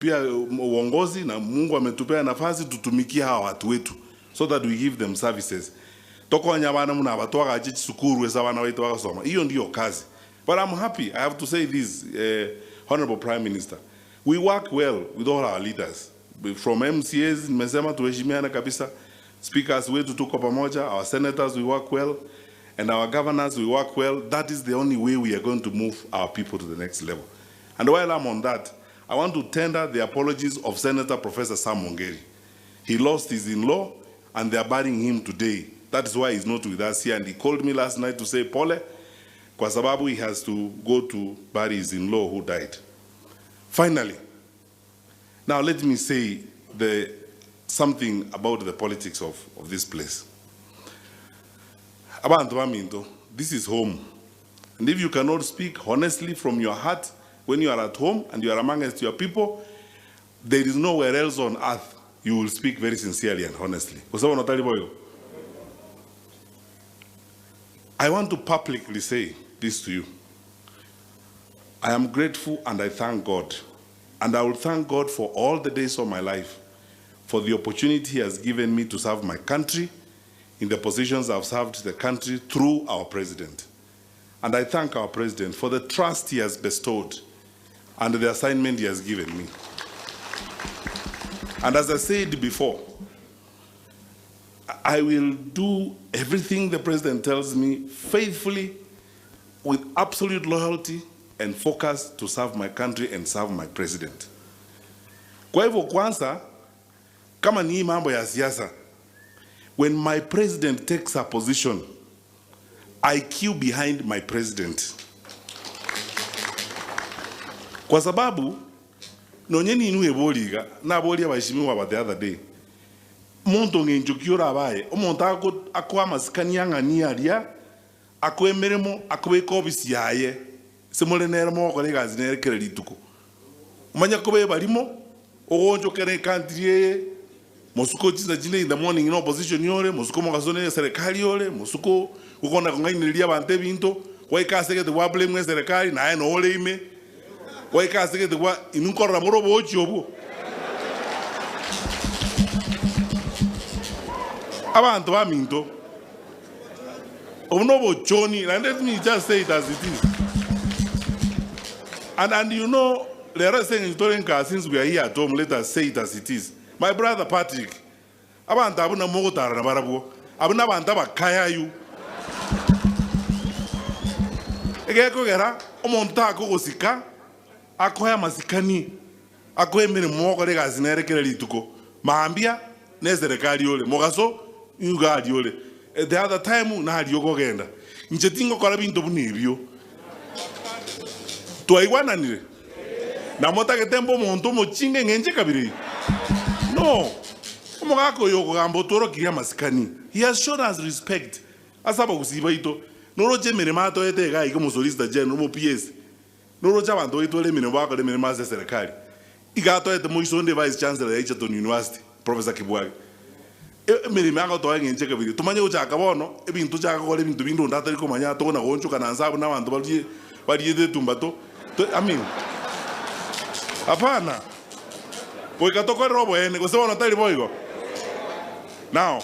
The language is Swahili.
pia uongozi na Mungu ametupea nafasi tutumikie hawa watu wetu so that we give them services. Toko nyabana muna batoka aje sukuru esa bana wetu wakasoma. Hiyo ndio kazi. But I'm happy. I have to say this, Honorable Prime Minister. We work well with all our leaders. From MCAs, nimesema tuheshimiane kabisa. Speakers wetu tuko pamoja, our senators we work well, and our governors we work well. That is the only way we are going to move our people to the next level. And while I'm on that, I want to tender the apologies of Senator Professor Sam Ongeri. He lost his in-law, and they are burying him today. That is why he's not with us here. And he called me last night to say, Pole, kwa sababu he has to go to bury his in-law who died. Finally, now let me say something about the politics of this place. Abantu baminto, this is home. And if you cannot speak honestly from your heart when you are at home and you are amongst your people, there is nowhere else on earth you will speak very sincerely and honestly. I want to publicly say this to you. I am grateful and I thank God. And I will thank God for all the days of my life, for the opportunity He has given me to serve my country in the positions I've served the country through our president. And I thank our president for the trust he has bestowed and the assignment he has given me. And as I said before, I will do everything the president tells me faithfully, with absolute loyalty and focus to serve my country and serve my president. Kwa hivyo kwanza, kama ni mambo ya siasa, when my president takes a position, I queue behind my president. Kwa sababu, nonyeni inuwe boliga, na bolia waishimiwa wa the other day. Monto ngenjukiora abaye, omonta akwa masikani yang'ani aria, akwe meremo, akwe kobisi yaye, semole neremo kolega zinere lituko. Umanya kobe barimo, ogonjo kere country Mosuko chisa jine in the morning in opposition yore, Mosuko mokazone serikali yore, Mosuko ukona kungainilia bante binto, waika sege te wable mwe serikali na eno ole ime, waika sege te wa inukora morobo ochi Obwo. Abantu baminto, nobochooni, and let me just say it as it is. And you know, the rest saying since we are here at home, let us say it as it is. My brother Patrick, abantu abuna mogotara na barabo, abuna abantu bakaya yu. Egeko gera, omonta akogosika, akoya masikani, akoye mere mogore gazinere kele lituko. Maambia ne serikali yole, mogaso yuga yole. The other time na hali yoko genda. Nchetingo kora bintu bunibyo. Tuaiwana nire. Na mota ke tempo monto mochinge ngenje kabiri. No. Omogako yoko gambo toro kiria masikani. He has shown us respect. Asaba kusiba ito. Noro je meremato ete ga iko musolista general mo PS. Noro cha bantu ito le mene bako le mene mase serikali. Igato ete mo isonde vice chancellor ya Egerton University, Professor Kibwage. Meri manga to ngenje kabiri. Tumanye ucha akabono ebintu cha akole bintu bintu ndatari ko manya to na goncho kana nsabu na bantu bali de tumbato. I mean. Hapana. Porque toco el robo, ¿eh? Now,